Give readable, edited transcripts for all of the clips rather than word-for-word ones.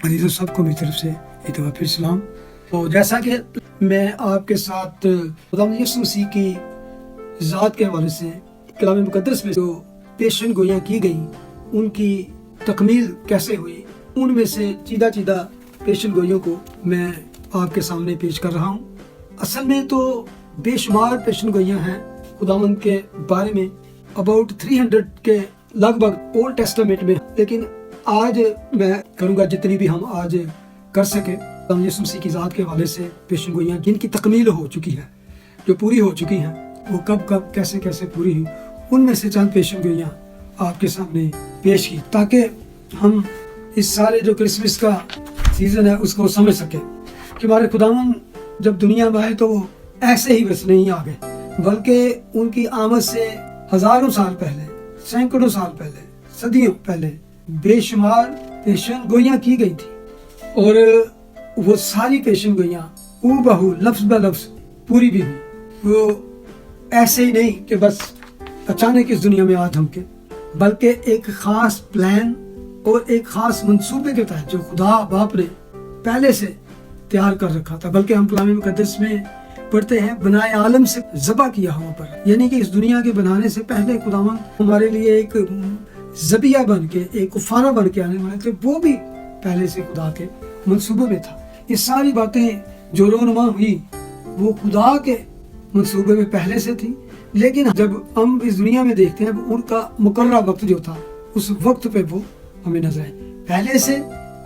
عزیزوں سب کو میری طرف سے ایک دفعہ پھر سلام۔ تو جیسا کہ میں آپ کے ساتھ خداوند یسوع مسیح کی ذات کے حوالے سے کلام مقدس میں جو پیشن گوئیاں کی گئیں ان کی تکمیل کیسے ہوئی، ان میں سے چیدہ پیشن گوئیوں کو میں آپ کے سامنے پیش کر رہا ہوں۔ اصل میں تو بے شمار پیشن گوئیاں ہیں خداوند کے بارے میں، اباؤٹ 300 کے لگ بھگ اولڈ ٹیسٹامنٹ میں، لیکن آج میں کروں گا جتنی بھی ہم آج کر سکے یسوع مسیح کی ذات کے حوالے سے پیشن گوئیاں جن کی تکمیل ہو چکی ہے، جو پوری ہو چکی ہیں، وہ کب کیسے پوری ہوئی، ان میں سے چند پیشن گوئیاں آپ کے سامنے پیش کی تاکہ ہم اس سارے جو کرسمس کا سیزن ہے اس کو سمجھ سکیں کہ ہمارے خداوند جب دنیا میں آئے تو وہ ایسے ہی بس نہیں آ گئے، بلکہ ان کی آمد سے ہزاروں سال پہلے، سینکڑوں سال پہلے، صدیوں پہلے بے شمار پیشن گوئیاں کی گئی تھی، اور وہ ساری پیشن گوئیاں بہو لفظ بہ لفظ پوری بھی ہوئی۔ وہ ایسے ہی نہیں کہ بس اچانک اس دنیا میں آ دھمکے، بلکہ ایک خاص پلان اور ایک خاص منصوبے کے تحت جو خدا باپ نے پہلے سے تیار کر رکھا تھا، بلکہ ہم کلام مقدس میں پڑھتے ہیں بنائے عالم سے ذبح کیا ہوا پر، یعنی کہ اس دنیا کے بنانے سے پہلے خداوند ہمارے لیے ایک ذبیحہ بن کے، ایک کفارہ بن کے آنے والے تھے، وہ بھی پہلے سے خدا کے منصوبے میں تھا۔ یہ ساری باتیں جو رونما ہوئی وہ خدا کے منصوبے میں پہلے سے تھی، لیکن جب ہم اس دنیا میں دیکھتے ہیں ان کا مقررہ وقت جو تھا اس وقت پہ وہ ہمیں نظر آئے۔ پہلے سے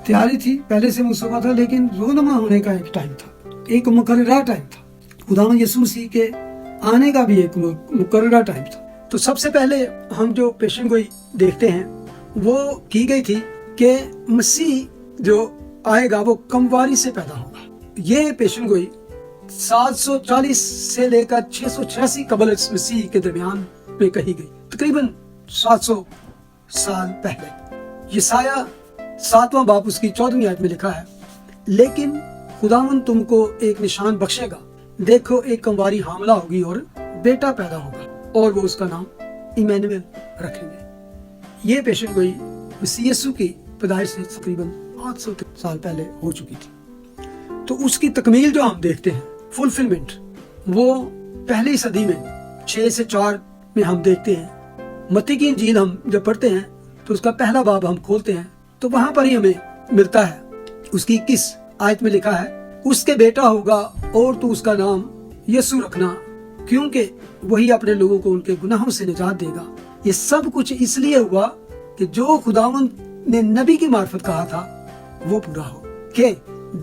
تیاری تھی، پہلے سے منصوبہ تھا، لیکن رونما ہونے کا ایک ٹائم تھا، ایک مقررہ ٹائم تھا۔ خداوند یسوع مسیح کے آنے کا بھی ایک مقررہ ٹائم تھا۔ تو سب سے پہلے ہم جو پیشن گوئی دیکھتے ہیں وہ کی گئی تھی کہ مسیح جو آئے گا وہ کمواری سے پیدا ہوگا۔ یہ پیشن گوئی 740 سے لے کر 686 قبل مسیح کے درمیان میں کہی گئی، تقریباً 700 سال پہلے۔ یسایہ 7واں باب اس کی 14ویں آیت میں لکھا ہے، لیکن خداوند تم کو ایک نشان بخشے گا، دیکھو ایک کمواری حاملہ ہوگی اور بیٹا پیدا ہوگا اور وہ اس کا نام ایمینویل رکھیں گے۔ یہ پیشن گوئی مسیح یسوع کی پیدائش سے تقریباً 800 سال پہلے ہو چکی تھی۔ تو اس کی تکمیل جو ہم دیکھتے ہیں، فلفلمنٹ، وہ پہلی صدی میں 6 سے 4 میں ہم دیکھتے ہیں۔ متی کی انجیل ہم جب پڑھتے ہیں تو اس کا پہلا باب ہم کھولتے ہیں تو وہاں پر ہی ہمیں ملتا ہے، اس کی 21 آیت میں لکھا ہے، اس کے بیٹا ہوگا اور تو اس کا نام یسوع رکھنا، کیونکہ وہی اپنے لوگوں کو ان کے گناہوں سے نجات دے گا۔ یہ سب کچھ اس لیے ہوا کہ جو خداوند نے نبی کی معرفت کہا تھا وہ پورا ہو، کہ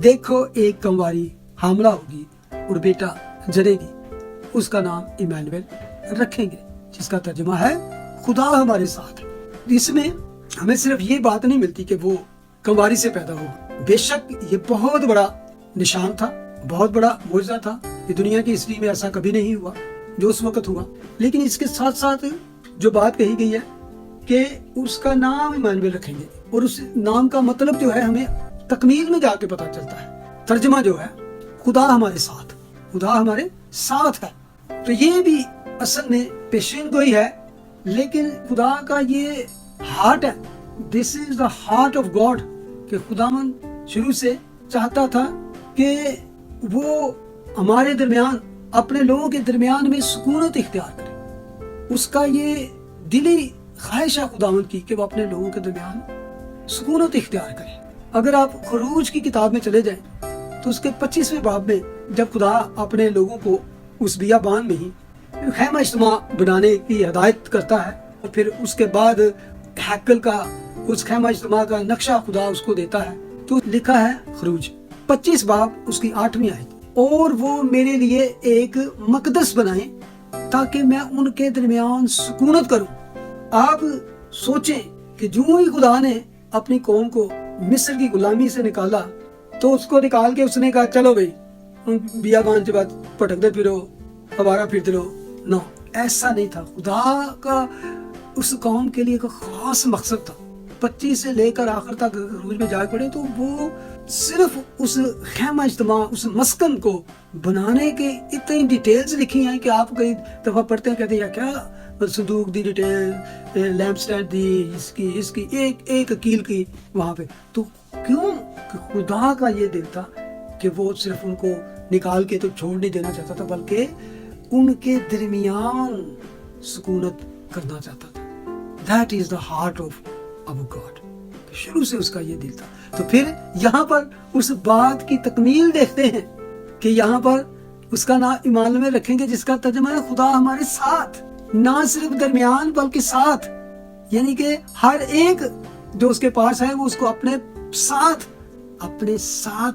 دیکھو ایک کمواری حاملہ ہوگی اور بیٹا جنے گی، اس کا نام ایمانویل رکھیں گے، جس کا ترجمہ ہے خدا ہمارے ساتھ۔ اس میں ہمیں صرف یہ بات نہیں ملتی کہ وہ کمواری سے پیدا ہوگا، بے شک یہ بہت بڑا نشان تھا، بہت بڑا معجزہ تھا، یہ دنیا کی ہسٹری میں ایسا کبھی نہیں ہوا جو اس وقت ہوا، لیکن اس کے ساتھ ساتھ جو بات کہی گئی ہے کہ اس کا نام ایمانویل رکھیں گے، اور اس نام کا مطلب جو ہے ہمیں تکمیل میں جا کے پتہ چلتا ہے، ترجمہ جو ہے خدا ہمارے ساتھ، خدا ہمارے ساتھ ہے۔ تو یہ بھی اصل میں پیشن گوئی ہے، لیکن خدا کا یہ ہارٹ ہے، دس از دا ہارٹ آف گاڈ، کہ خداوند شروع سے چاہتا تھا کہ وہ ہمارے درمیان، اپنے لوگوں کے درمیان میں سکونت اختیار کرے۔ اس کا یہ دلی خواہش ہے خداوند کی کہ وہ اپنے لوگوں کے درمیان سکونت اختیار کرے۔ اگر آپ خروج کی کتاب میں چلے جائیں تو اس کے 25ویں باب میں جب خدا اپنے لوگوں کو اس بیابان میں ہی خیمہ اجتماع بنانے کی ہدایت کرتا ہے، اور پھر اس کے بعد ہیکل کا، اس خیمہ اجتماع کا نقشہ خدا اس کو دیتا ہے، تو لکھا ہے خروج 25 باب اس کی 8ویں آیت، اور وہ میرے لیے ایک مقدس بنائیں تاکہ میں ان کے درمیان سکونت کروں۔ آپ سوچیں کہ جو ہی خدا نے اپنی قوم کو مصر کی غلامی سے نکالا تو اس کو نکال کے اس نے کہا چلو بھائی بیابان کے بعد پھٹکتے پھرو، آوارہ پھرتے رہو، نو، ایسا نہیں تھا۔ خدا کا اس قوم کے لیے ایک خاص مقصد تھا۔ 25 سے لے کر آخر تک خروج میں جا پڑے تو وہ صرف اس خیمہ اجتماع، اس مسکن کو بنانے کے اتنی ڈیٹیلز لکھی ہیں کہ آپ کئی دفعہ پڑھتے ہیں کہتے ہیں کیا صندوق دی ڈیٹیل، لیمپ سٹینڈ دی، اس کی ایک ایک کیل کی وہاں پہ، تو کیوں؟ کہ خدا کا یہ دل تھا کہ وہ صرف ان کو نکال کے تو چھوڑ نہیں دینا چاہتا تھا، بلکہ ان کے درمیان سکونت کرنا چاہتا تھا. That is the heart of our God. شروع سے اس کا یہ دل تھا. تو پھر یہاں پر اس بات کی تکمیل دیکھتے ہیں کہ یہاں پر اس کا نام ایمان میں رکھیں گے جس کا ترجمہ ہے خدا ہمارے ساتھ، نہ صرف درمیان بلکہ ساتھ. یعنی کہ ہر ایک جو اس کے پاس ہے وہ اس کو اپنے ساتھ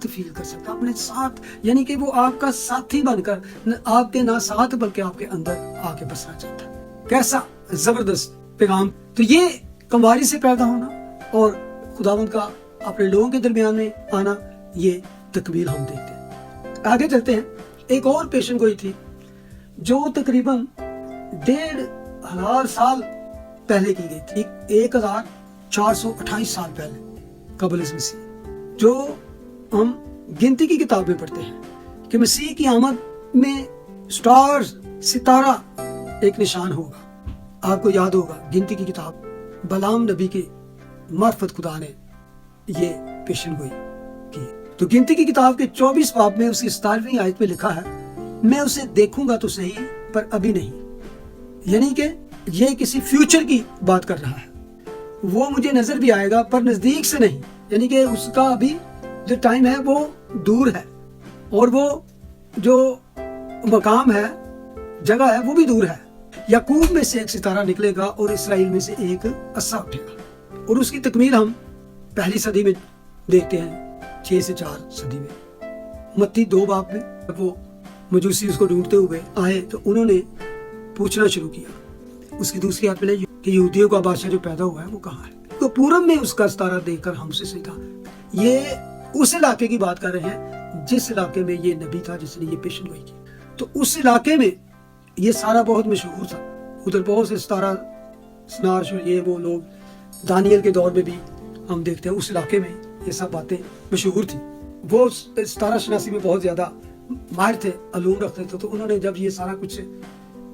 فیل کر سکتا، اپنے ساتھ، یعنی کہ وہ آپ کا ساتھی بن کر آپ کے نہ ساتھ بلکہ آپ کے اندر آ کے بسنا چاہتا ہے. کیسا زبردست پیغام. تو یہ کمواری سے پیدا ہونا اور خداوند کا اپنے لوگوں کے درمیان میں آنا، یہ تکمیل ہم دیکھتے ہیں. آگے چلتے ہیں. ایک اور پیشن گوئی تھی جو تقریباً 1500 سال پہلے کی گئی تھی، 1428 سال پہلے قبل از مسیح، جو ہم گنتی کی کتاب میں پڑھتے ہیں کہ مسیح کی آمد میں سٹارز، ستارہ ایک نشان ہوگا. آپ کو یاد ہوگا گنتی کی کتاب، بلام نبی کی معرفت خدا نے یہ پیشن گوئی کی. تو گنتی کی کتاب کے 24 باب میں اس کی 17ویں آیت میں لکھا ہے، میں اسے دیکھوں گا تو صحیح پر ابھی نہیں. یعنی کہ یہ کسی فیوچر کی بات کر رہا ہے. وہ مجھے نظر بھی آئے گا پر نزدیک سے نہیں. یعنی کہ اس کا ابھی جو ٹائم ہے وہ دور ہے، اور وہ جو مقام ہے، جگہ ہے، وہ بھی دور ہے. یعقوب میں سے ایک ستارہ نکلے گا اور اسرائیل میں سے ایک عصا اٹھے گا. اور اس کی تکمیل ہم پہلی صدی میں دیکھتے ہیں، 6 سے 4 صدی میں. متی 2 باب میں جب وہ مجوسی اس کو ڈھونڈتے ہوئے آئے تو انہوں نے پوچھنا شروع کیا. اس کی دوسری آیت میں کہ یہودیوں کا بادشاہ جو پیدا ہوا ہے وہ کہاں ہے. تو پورب میں اس کا ستارہ دیکھ کر ہم سے سیدھا. یہ اس علاقے کی بات کر رہے ہیں جس علاقے میں یہ نبی تھا جس نے یہ پیشن گوئی کی. تو اس علاقے میں یہ سارا بہت مشہور تھا. ادھر بہت سے ستارہ سنارش اور یہ وہ لوگ دانیل کے دور میں بھی ہم دیکھتے ہیں اس علاقے میں یہ سب باتیں مشہور تھی. وہ ستارہ شناسی میں بہت زیادہ ماہر تھے، علوم رکھتے تھے. تو انہوں نے جب یہ سارا کچھ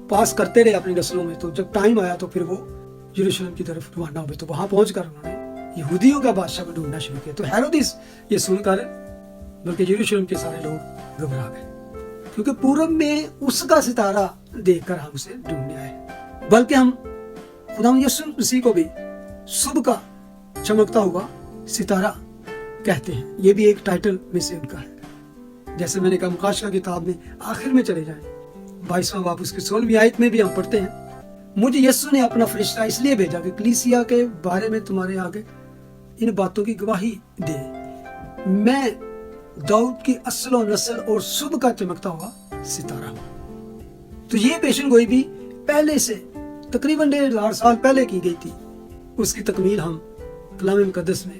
پاس کرتے رہے اپنی نسلوں میں، تو جب ٹائم آیا تو پھر وہ یروشلم کی طرف روانہ ہوئے. تو وہاں پہنچ کر انہوں نے یہودیوں کا بادشاہ کو ڈھونڈنا شروع کیا. تو ہیرودیس یہ سن کر بلکہ یروشلم کے سارے لوگ گھبرا گئے، کیونکہ پورب میں اس کا ستارہ دیکھ کر ہم اسے ڈھونڈنے آئے. بلکہ ہم خداوند یسوع مسیح کو بھی صبح کا چمکتا ہوا ستارہ کہتے ہیں. یہ بھی ایک ٹائٹل میں سے ان کا ہے. جیسے میں نے کہا مکاشفہ کتاب میں آخر میں چلے جائیں، 22واں باب اس کی 16ویں آیت میں بھی ہم پڑھتے ہیں، مجھے یسوع نے اپنا فرشتہ اس لیے بھیجا کہ کلیسیا کے بارے میں تمہارے آگے ان باتوں کی گواہی دے. میں داؤد کی اصل و نسل اور صبح کا چمکتا ہوا ستارہ ہوں. تو یہ پیشن گوئی بھی پہلے سے تقریباً 1500 سال پہلے کی گئی تھی. اس کی تکمیل ہم کلام مقدس میں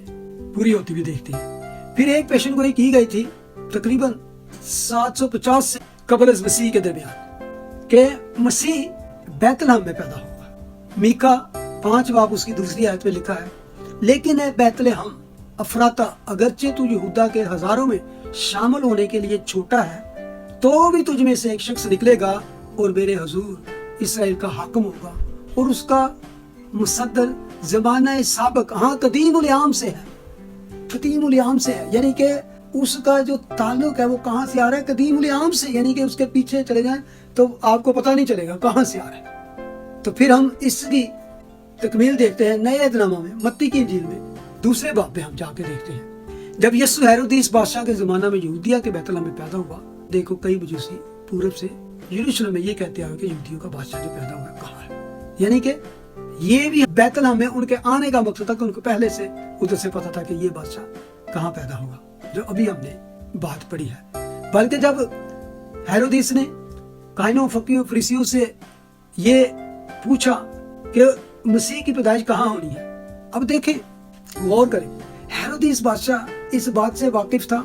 پوری ہوتی بھی دیکھتے ہیں. پھر ایک پیشن گوئی کی گئی تھی تقریباً 750 سے قبل از مسیح کے درمیان کہ مسیح بیت لحم میں پیدا ہوگا. میکا 5 باب اس کی دوسری آیت میں لکھا ہے، لیکن اے بیت لحم افراتا، اگرچہ تو یہودا کے ہزاروں میں شامل ہونے کے لیے چھوٹا ہے، تو بھی تجھ میں سے ایک شخص نکلے گا اور میرے حضور اسرائیل کا حاکم ہوگا، اور اس کا مصدر زمانہ سابق، ہاں قدیم الیام سے ہے. قدیم الیام سے ہے، یعنی کہ اس کا جو تعلق ہے وہ کہاں سے آ رہا ہے؟ قدیم الیام سے. یعنی کہ اس کے پیچھے چلے جائیں تو آپ کو پتہ نہیں چلے گا کہاں سے آ رہا ہے. تو پھر ہم اس کی تکمیل دیکھتے ہیں نئے عہد نامہ میں، متی کی انجیل میں 2 باب میں ہم جا کے دیکھتے ہیں. جب یسوع ہیرودیس بادشاہ کے زمانہ میں یہودیہ کے بیت لحم میں پیدا ہوا، دیکھو کئی مجوسی پورب سے یروشلم میں یہ کہتے ہیں کہ یہودیوں کا بادشاہ جو پیدا ہوا کہاں ہے. یعنی کہ یہ بھی بیت لحم میں ان کے آنے کا مقصد تھا کہ ان کو پہلے سے ادھر سے پتا تھا کہ یہ بادشاہ کہاں پیدا ہوگا، جو ابھی ہم نے بات پڑھی ہے. بلکہ جب ہیرودیس نے کاہنوں، فقیہوں، فریسیوں سے یہ پوچھا کہ مسیح کی پیدائش کہاں ہونی ہے، اب دیکھیں غور کریں، ہیرودیس بادشاہ اس بات سے واقف تھا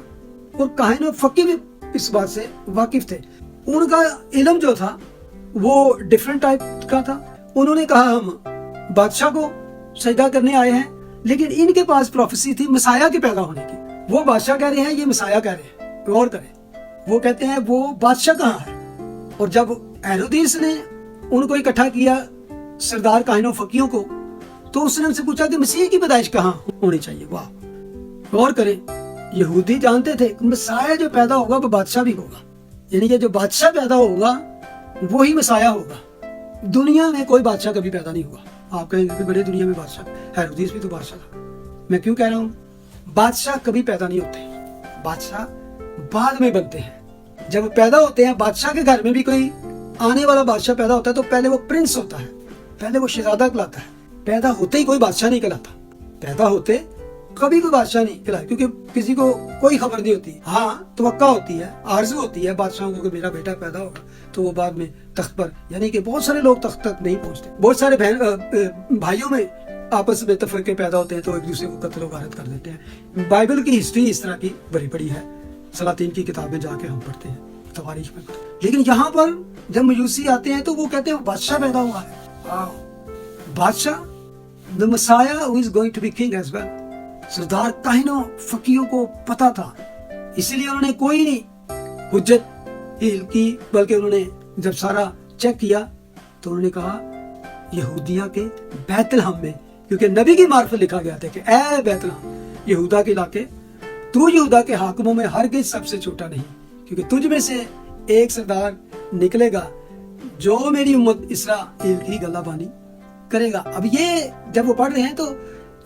اور کاہن و فقیہ بھی اس بات سے واقف تھے. ان کا علم جو تھا وہ ڈیفرنٹ ٹائپ کا تھا. انہوں نے کہا ہم بادشاہ کو سجدہ کرنے آئے ہیں، لیکن ان کے پاس پروفیسی تھی مسیح کے پیدا ہونے کی. وہ بادشاہ کہہ رہے ہیں، یہ مسیح کہہ رہے ہیں. غور کریں، وہ کہتے ہیں وہ بادشاہ کہاں ہے. اور جب ہیرودیس نے ان کو اکٹھا کیا، سردار کاہنوں فقیوں کو، تو اس نے ان سے پوچھا کہ مسیح کی پیدائش کہاں ہونی چاہیے. واہ! غور کریں، یہودی جانتے تھے کہ مسیح جو پیدا ہوگا وہ بادشاہ بھی ہوگا، یعنی کہ جو بادشاہ پیدا ہوگا وہی مسیح ہوگا۔ دنیا میں کوئی بادشاہ کبھی پیدا نہیں ہوا۔ آپ کہیں گے کہ بڑے دنیا میں بادشاہ، ہیرودیس بھی تو بادشاہ تھا۔ میں کیوں کہہ رہا ہوں؟ بادشاہ کبھی پیدا نہیں ہوتے، بادشاہ بعد میں بنتے ہیں۔ جب پیدا ہوتے ہیں، بادشاہ کے گھر میں بھی کوئی آنے والا بادشاہ پیدا ہوتا ہے تو پہلے وہ پرنس ہوتا ہے، پہلے وہ شہزادہ کہلاتا ہے۔ پیدا ہوتے ہی کوئی بادشاہ نہیں کہلاتا، پیدا ہوتے کبھی کوئی بادشاہ نہیں کہلاتا، کیونکہ کسی کو کوئی خبر نہیں ہوتی۔ ہاں توقع ہوتی ہے، آرزو ہوتی ہے بادشاہوں کو کہ میرا بیٹا پیدا ہوگا تو وہ بعد میں تخت پر، یعنی کہ بہت سارے لوگ تخت تک نہیں پہنچتے، بہت سارے بھائیوں میں آپس میں تفرقے پیدا ہوتے ہیں تو ایک دوسرے کو قتل و غارت کر دیتے ہیں۔ بائبل کی ہسٹری اس طرح کی بڑی بڑی ہے، سلاطین کی کتابیں جا کے ہم پڑھتے ہیں، تواریخ میں۔ لیکن یہاں پر جب مجوسی آتے ہیں تو وہ کہتے ہیں بادشاہ پیدا ہوا ہے، بادشاہ، the Messiah who is going to be king as well۔ سردار کاہنوں فقیوں کو پتا تھا، اسی لیے انہوں نے کوئی نہیں حجت ہیل کی، بلکہ انہوں نے جب سارا چیک کیا تو انہوں نے کہا یہودیہ کے بیت لحم میں، کیونکہ نبی کی معرفت لکھا گیا تھا کہ اے بیت لحم، یہودا کے علاقے، تو یہودا کے حاکموں میں ہرگز سب سے چھوٹا نہیں، کیونکہ تجھ میں سے ایک سردار نکلے گا جو میری امت اسرائیل کی گلہ بانی کرے گا۔ اب یہ جب وہ پڑھ رہے ہیں تو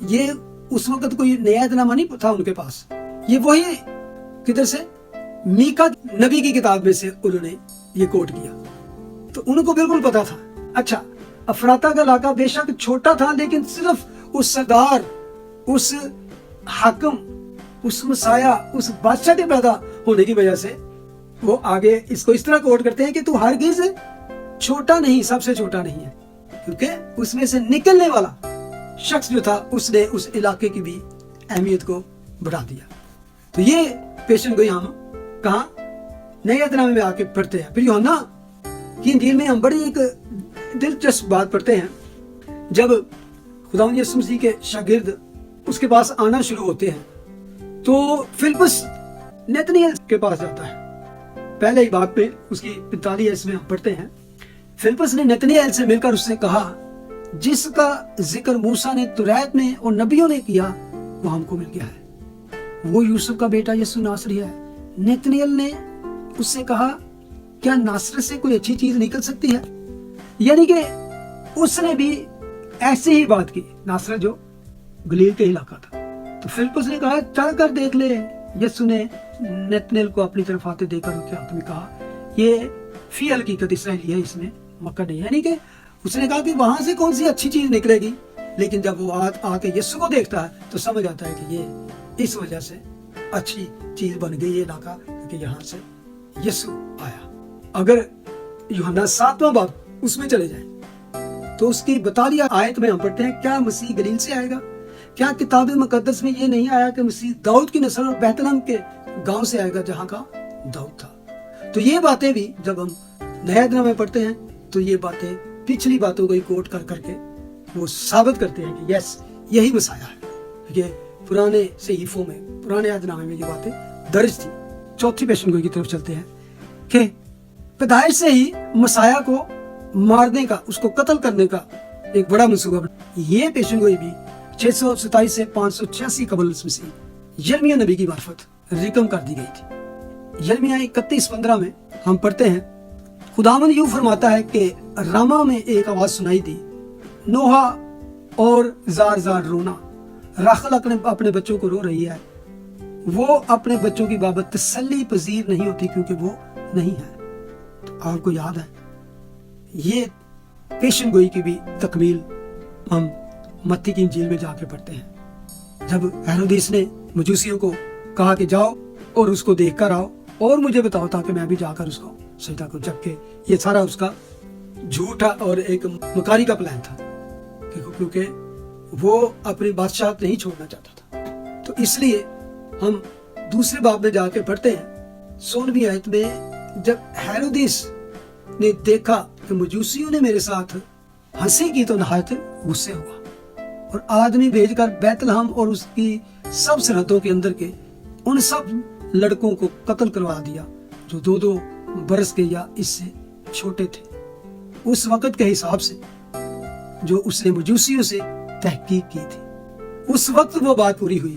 یہ اس وقت کوئی نیا نامہ نہیں تھا ان کے پاس، یہ وہی کدھر سے میکا نبی کی کتاب میں سے انہوں نے یہ کوٹ کیا، تو ان کو بالکل پتا تھا۔ اچھا، افراطہ کا علاقہ بے شک چھوٹا تھا، لیکن صرف اس سردار، اس حاکم، اس مسیح، اس بادشاہ کے پیدا ہونے کی وجہ سے وہ آگے اس کو اس طرح کوٹ کرتے ہیں کہ تو ہرگز چھوٹا نہیں، سب سے چھوٹا نہیں ہے، کیونکہ اس میں سے نکلنے والا شخص جو تھا اس نے اس علاقے کی بھی اہمیت کو بڑھا دیا۔ تو یہ پیشن گوئی ہم کہاں نئے عہد نامے میں آ کے پڑھتے ہیں۔ پھر یوحنا کی انجیل میں ہم بڑی ایک دلچسپ بات پڑھتے ہیں، جب خداوند یسوع مسیح کے شاگرد اس کے پاس آنا شروع ہوتے ہیں تو فلپس نتنیل کے پاس جاتا ہے۔ پہلے ہی باب میں اس کی 45 میں ہم پڑھتے ہیں، فلپس نے نتنیل سے مل کر اس سے کہا جس کا ذکر موسیٰ نے توریت میں اور نبیوں نے کیا وہ ہم کو مل گیا ہے، وہ یوسف کا بیٹا یسوع ناصری ہے۔ نتنیل نے اس سے کہا کیا ناصرت سے کوئی اچھی چیز نکل سکتی ہے؟ یعنی کہ اس نے بھی ایسی ہی بات کی، ناصرت جو گلیل کے علاقہ تھا۔ تو فلپس نے کہا چل کر دیکھ لے۔ یسوع نے نتنیل کو اپنی طرف آتے دیکھ کر کے ہاتھ میں کہا، یہ فی الحقیقت اسرائیلی ہے، اس میں مکہ نہیں، یعنی کہ اس نے کہا کہ وہاں سے کون سی اچھی چیز نکلے گی، لیکن جب وہ آ کے یسوع کو دیکھتا ہے تو سمجھ آتا ہے کہ یہ اس وجہ سے اچھی چیز بن گئی یہ علاقہ، کہ یہاں سے یسوع آیا۔ اگر یوحنا 7واں باب اس میں چلے جائیں تو اس کی 42 آیت میں ہم پڑھتے ہیں، کیا مسیح گلیل سے آئے گا؟ کیا کتاب مقدس میں یہ نہیں آیا کہ مسیح داؤد کی نسل اور بیت لحم کے گاؤں سے آئے گا جہاں کا داؤد تھا؟ تو یہ باتیں بھی جب ہم نئے عہد نامے میں پڑھتے ہیں تو یہ باتیں پچھلی باتوں کو ہی کوٹ کر کر کے وہ ثابت کرتے ہیں کہ یس یہی مسیح ہے۔ یہ پرانے صحیفوں میں، پرانے عہد نامے میں یہ باتیں درج تھی۔ چوتھی پیشن گوئی کی طرف چلتے ہیں کہ پیدائش سے ہی مسیح کو مارنے کا، اس کو قتل کرنے کا ایک بڑا منصوبہ بنا۔ یہ پیشن گوئی بھی 627 سے 586 قبل مسیح یرمیہ نبی کی معرفت رقم کر دی گئی تھی۔ یرمیہ 31:15 میں ہم پڑھتے ہیں، خداوند یوں فرماتا ہے کہ راما میں ایک آواز سنائی دی، نوحہ اور زار زار رونا، راخل اپنے بچوں کو رو رہی ہے، وہ اپنے بچوں کی بابت تسلی پذیر نہیں ہوتی کیونکہ وہ نہیں ہے۔ تو آپ کو یاد ہے یہ پیشن گوئی کی بھی تکمیل ہم متی کی انجیل میں جا کے پڑھتے ہیں، جب ہیرودیس نے مجوسیوں کو کہا کہ جاؤ اور اس کو دیکھ کر آؤ اور مجھے بتاؤ تاکہ میں بھی جا کر اس کو سجدہ کروں، جبکہ یہ سارا اس کا جھوٹا اور ایک مکاری کا پلان تھا، کیونکہ وہ اپنی بادشاہت نہیں چھوڑنا چاہتا تھا۔ تو اس لیے ہم دوسرے باب میں جا کے پڑھتے ہیں 16ویں آیت میں، جب ہیرودیس نے دیکھا کہ مجوسیوں نے میرے ساتھ ہنسی کی تو نہایت غصے ہوا اور آدمی بھیج کر بیت لحم اور اس کی سب سرحدوں کے اندر کے ان سب لڑکوں کو قتل کروا دیا جو 2 برس کے یا اس سے چھوٹے تھے، اس وقت کے حساب سے جو اس نے مجوسیوں سے تحقیق کی تھی۔ اس وقت وہ بات پوری ہوئی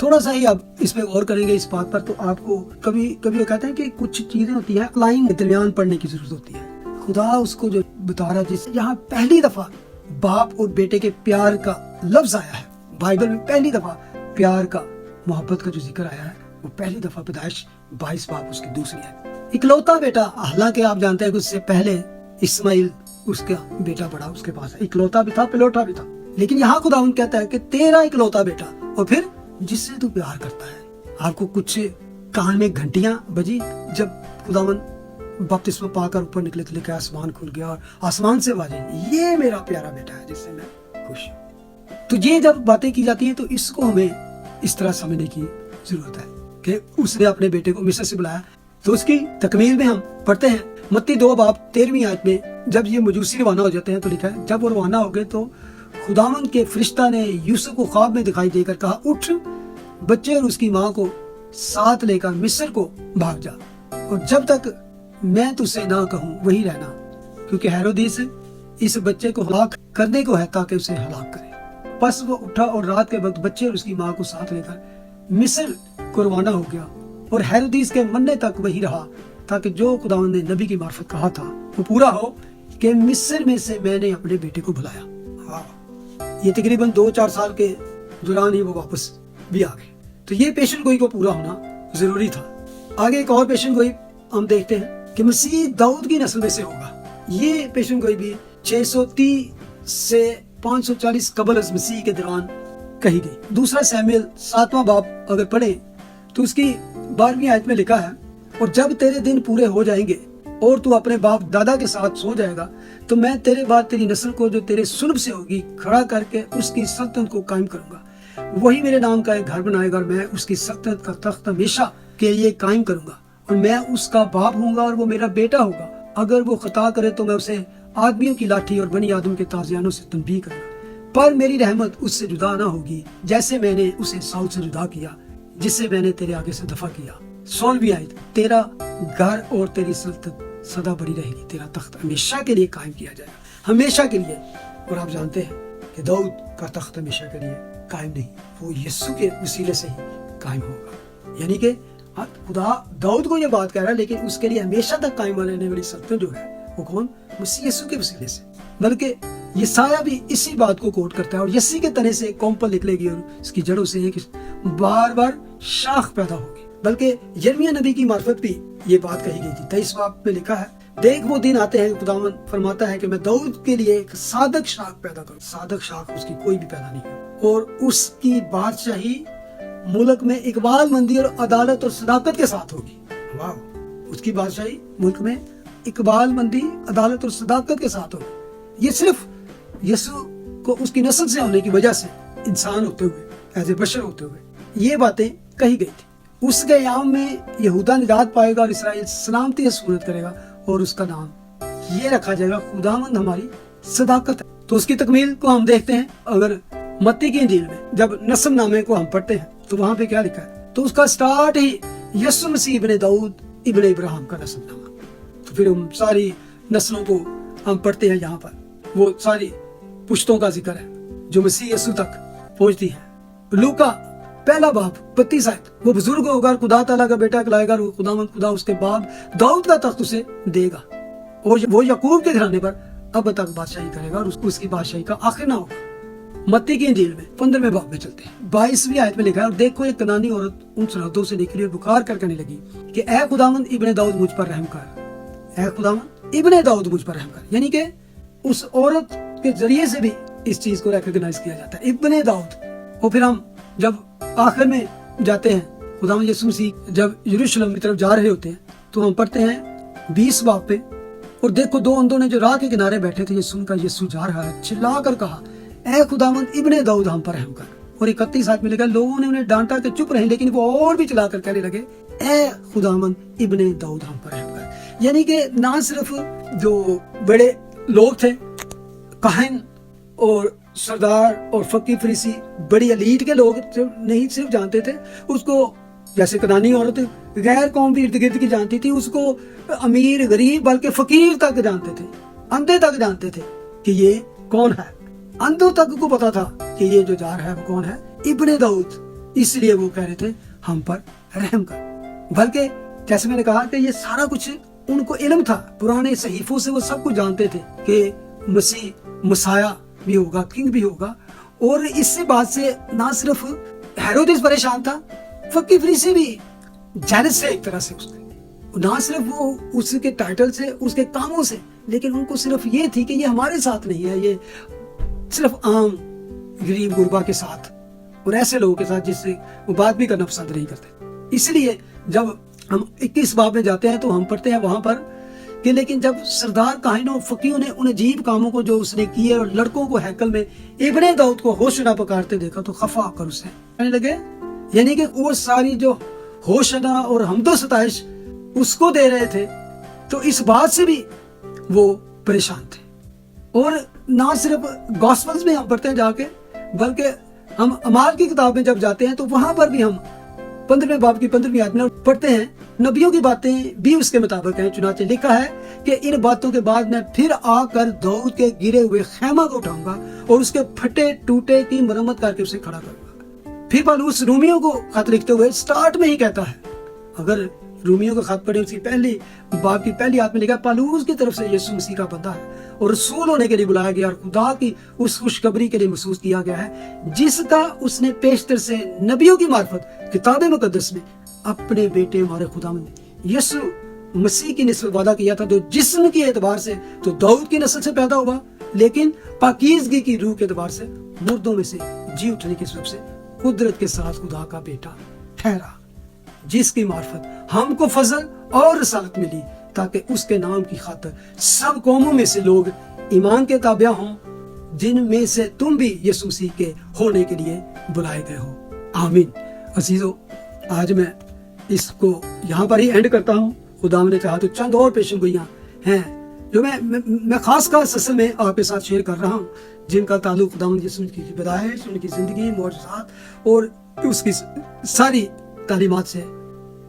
تھوڑا سا ہی آپ اس پہ غور کریں گے اس بات پر تو آپ کو کبھی کبھی وہ کہتے ہیں کہ کچھ چیزیں ہوتی ہیں لائن کے درمیان پڑھنے کی ضرورت ہوتی ہے. خدا اس کو جو بتا رہا ہے جس یہاں پہلی دفعہ باپ اور بیٹے کے پیار کا لفظ آیا ہے, بائبل میں پہلی دفعہ پیار کا محبت کا جو ذکر آیا ہے وہ پہلی دفعہ پیدائش 22 باب اس کی دوسری ہے. اکلوتا بیٹا, حالانکہ آپ جانتے ہیں کہ اس سے پہلے اسماعیل اس کا بیٹا بڑا اس کے پاس ہے, اکلوتا بھی تھا پلوٹا بھی تھا, لیکن یہاں خداوند کہتا ہے کہ تیرا اکلوتا بیٹا اور پھر جس سے تو پیار کرتا ہے. آپ کو کچھ کان میں گھنٹیاں بجی جب خداوند بپتسمہ پا کر اوپر نکلے تو لکھا آسمان کھل گیا اور آسمان سے آوازیں یہ میرا پیارا بیٹا ہے جس سے میں خوش ہوں. تو یہ جب باتیں کی جاتی ہیں تو اس کو ہمیں اس طرح سمجھنے کی ضرورت ہے کہ اس نے اپنے بیٹے کو مصر سے بلایا. تو اس کی تکمیل میں ہم پڑھتے ہیں متی 2 باب 13ویں آیت میں جب یہ مجوسی روانہ ہو جاتے ہیں تو لکھا ہے جب وہ روانہ ہو گئے تو خداوند کے فرشتہ نے یوسف کو خواب میں دکھائی دے کر کہا اٹھ بچے اور اس کی ماں کو ساتھ لے کر مصر کو بھاگ جا اور جب تک میں تجھ سے نہ کہوں وہی رہنا, کیونکہ ہیرودیس اس بچے کو ہلاک کرنے کو ہے تاکہ اسے ہلاک کرے. پس وہ اٹھا اور رات کے وقت بچے اور اس کی ماں کو ساتھ لے کر مصر کو روانہ ہو گیا اور ہیرودیس کے مرنے تک وہی رہا تاکہ جو خداوند نے نبی کی معرفت کہا تھا وہ پورا ہو کہ مصر میں سے میں نے اپنے بیٹے کو بلایا. یہ تقریباً 2-4 سال کے دوران ہی وہ واپس بھی آ گئے. تو یہ پیشن گوئی کو پورا ہونا ضروری تھا. آگے ایک اور پیشن گوئی ہم دیکھتے ہیں کہ مسیح داؤد کی نسل میں سے ہوگا. یہ پیشن گوئی بھی 630 سے 540 قبل از مسیح کے دوران کہی گئی. دوسرا سیموئیل 7واں باب اگر پڑھیں تو اس کی 12ویں آیت میں لکھا ہے اور جب تیرے دن پورے ہو جائیں گے اور تو اپنے باپ دادا کے ساتھ سو جائے گا تو میں تیرے بعد تیری نسل کو جو تیرے سلب سے ہوگی کھڑا کر کے اس کی سلطنت کو قائم کروں گا. وہی میرے نام کا ایک گھر بنائے گا اور میں اس کی سلطنت کا تخت ہمیشہ کے لیے قائم کروں گا اور میں اس کا باپ ہوں گا اور وہ میرا بیٹا ہوگا. اگر وہ خطا کرے تو میں اسے آدمیوں کی لاٹھی اور بنی آدم کے تازیانوں سے تنبیہ کروں گا, پر میری رحمت اس سے جدا نہ ہوگی جیسے میں نے اسے ساؤل سے جدا کیا جسے میں نے تیرے آگے سے دفع کیا. 16ویں آیت تیرا گھر اور تیری سلطنت سدا بڑی رہے گی, تیرا تخت ہمیشہ کے لیے قائم کیا جائے گا, ہمیشہ کے لیے. اور آپ جانتے ہیں کہ داؤد کا تخت ہمیشہ کے لیے قائم نہیں, وہ یسوع کے وسیلے سے ہی قائم ہوگا. یعنی کہ خدا داؤد کو یہ بات کہہ رہا ہے لیکن اس کے لیے ہمیشہ تک قائم رہنے والی سلطنت جو ہے وہ کون؟ مسیح یسوع کے وسیلے سے. بلکہ یسایہ بھی اسی بات کو کوٹ کرتا ہے اور یسی کے تنے سے قوم پر نکلے گی اور اس کی جڑوں سے ایک بار بار شاخ پیدا ہوگی. بلکہ یرمیہ نبی کی معرفت بھی یہ بات کہی گئی تھی. 23 باب میں لکھا ہے دیکھ وہ دن آتے ہیں خداوند فرماتا ہے کہ میں داؤد کے لیے ایک صادق شاخ پیدا کروں. صادق شاخ اس کی کوئی بھی پیدا نہیں ہے اور اس کی بادشاہی ملک میں اقبال مندی اور عدالت اور صداقت کے ساتھ ہوگی. واہ, اس کی بادشاہی ملک میں اقبال مندی عدالت اور صداقت کے ساتھ ہوگی. یہ صرف یسوع کو اس کی نسل سے ہونے کی وجہ سے انسان ہوتے ہوئے ایز اے بشر ہوتے ہوئے یہ باتیں کہی گئی تھی. اس کے ایام میں یہودا نجات پائے گا اور اسرائیل سلامتی سے سکونت کرے گا اور اس کا نام یہ رکھا جائے گا خداوند ہماری صداقت ہے. تو اس کی تکمیل کو ہم دیکھتے ہیں اگر متی کی انجیل میں جب نسب نامے کو ہم پڑھتے ہیں تو وہاں پہ کیا لکھا ہے, تو اس کا سٹارٹ ہی یسوع مسیح ابن داؤد ابن ابراہیم کا نسب نامہ. تو پھر ہم ساری نسلوں کو ہم پڑھتے ہیں, یہاں پر وہ ساری پشتوں کا ذکر ہے جو مسیح یسوع تک پہنچتی ہے. لوکا پہلا باب 32 آیت وہ بزرگ ہوگا اور خدا تعالیٰ کا بیٹا کہلائے گا اور خدا اس کے بعد داؤد کا تخت اسے دے گا اور وہ یعقوب کے گھرانے پر اب تک بادشاہی کرے گا اور اس کی بادشاہی کا آخر نہ ہوگا. متی کی انجیل میں 15ویں باب میں چلتے ہیں 22ویں آیت میں لکھا ہے اور دیکھو ایک کنانی عورت ان سرحدوں سے نکلی اور بخار کر کہنے لگی کہ اے خداوند ابن داؤد مجھ پر رحم کر, اے خداوند ابن داؤد مجھ پر رحم کر. یعنی کہ اس عورت کے ذریعے سے بھی اس چیز کو ریکگنائز کیا جاتا ہے ابن داؤد. اور پھر ہم جب آخر میں جاتے ہیں خداوند یسوع مسیح جب یروشلم کی طرف جا رہے ہوتے ہیں تو ہم پڑھتے ہیں 20 باب پہ اور دیکھو 2 اندھوں نے جو راہ کے کنارے بیٹھے تھے یہ سن کر یسوع جا رہا ہے چلا کر کہا اے خداوند ابن داؤد ہم پر رحم کر. اور 31 آیت میں لکھا لوگوں نے انہیں ڈانٹا کہ چپ رہیں لیکن وہ اور بھی چلا کر کہنے لگے اے خداوند ابن داؤد ہم پر رحم کر. یعنی کہ نہ صرف جو بڑے لوگ تھے کاہن اور سردار اور فقی فریسی بڑی الیٹ کے لوگ نہیں صرف جانتے تھے اس کو, جیسے کنانی عورت غیر قوم بھی ارد گرد کی جانتی تھی اس کو, امیر غریب بلکہ فقیر تک جانتے تھے, اندھے تک جانتے تھے کہ یہ کون ہے. اندھوں تک کو پتا تھا کہ یہ جو جا رہا ہے وہ کون ہے, ابن داؤد. اس لیے وہ کہہ رہے تھے ہم پر رحم کر. بلکہ جیسے میں نے کہا کہ یہ سارا کچھ ان کو علم تھا، پرانے صحیفوں سے وہ سب کچھ جانتے تھے کہ مسیح بھی ہوگا، کنگ بھی ہوگا. اور اس سے بات سے نہ صرف ہیرودس پریشان تھا، فقی فریسی بھی جیلس سے ایک طرح سے اس کے، نہ صرف وہ اس کے ٹائٹل سے، اس کے کاموں سے، لیکن ان کو صرف یہ تھی کہ یہ ہمارے ساتھ نہیں ہے، یہ صرف عام غریب غربا کے ساتھ اور ایسے لوگوں کے ساتھ جس سے وہ بات بھی کرنا پسند نہیں کرتے. اس لیے جب ہم 21 باب میں جاتے ہیں تو ہم پڑھتے ہیں وہاں پر کہ لیکن جب سردار کاہنوں فقیوں نے ان عجیب کاموں کو جو اس نے کیے اور لڑکوں کو ہیکل میں ابن داؤد کو ہوشنا پکارتے دیکھا تو خفا کر اسے کہنے لگے، یعنی کہ وہ ساری جو ہوشنا اور حمد و ستائش اس کو دے رہے تھے تو اس بات سے بھی وہ پریشان تھے. اور نہ صرف گاسپلز میں ہم پڑھتے ہیں جا کے، بلکہ ہم اعمال کی کتاب میں جب جاتے ہیں تو وہاں پر بھی ہم 15ویں باب کی 15ویں آیت میں پڑھتے ہیں نبیوں کی باتیں بھی اس کے مطابق ہیں. چنانچہ لکھا ہے کہ ان باتوں کے بعد میں پھر آ کر داؤد کے گرے ہوئے خیمہ کو اٹھاؤں گا اور اس کے پھٹے ٹوٹے کی مرمت کر کے اسے کھڑا کروں گا. پھر پالوس رومیوں کو خط لکھتے ہوئے سٹارٹ میں ہی کہتا ہے، اگر رومیوں کا خط پڑھے اس کی پہلی باب کی پہلی آیت میں لکھا پالوس کی طرف سے یسوع مسیح کا بندہ ہے اور رسول ہونے کے لیے بلایا گیا اور خدا کی اس خوشخبری کے لیے محسوس کیا گیا ہے جس کا اس نے پیشتر سے نبیوں کی معرفت کتاب مقدس میں اپنے بیٹے ہمارے خداوند یسوع مسیح کی نسبت وعدہ کیا تھا، جو جسم کے اعتبار سے تو داؤد کی نسل سے پیدا ہوا، لیکن پاکیزگی کی روح کے اعتبار سے مردوں میں سے جی اٹھنے کے سبب سے قدرت کے ساتھ خدا کا بیٹا ٹھہرا، جس کی معرفت ہم کو فضل اور رسالت ملی تاکہ اس کے نام کی خاطر سب قوموں میں سے لوگ ایمان کے تابع ہوں، جن میں سے تم بھی یسوع مسیح کے ہونے کے لیے بلائے گئے ہو. آمین. عزیزو، آج میں اس کو یہاں پر ہی اینڈ کرتا ہوں. خدا نے چاہا تو چند اور پیشن گوئیاں ہیں جو میں خاص اصل میں آپ کے ساتھ شیئر کر رہا ہوں، جن کا تعلق خدا یسوع کی پیدائش، ان کی زندگی، معجزات اور اس کی ساری تعلیمات سے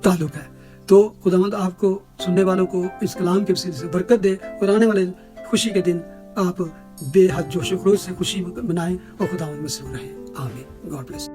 تعلق ہے. تو خداوند آپ کو، سننے والوں کو اس کلام کے وسیلے سے برکت دے اور آنے والے خوشی کے دن آپ بے حد جوش و خروش سے خوشی منائیں اور خداوند مسرور رہیں. آمین. God bless.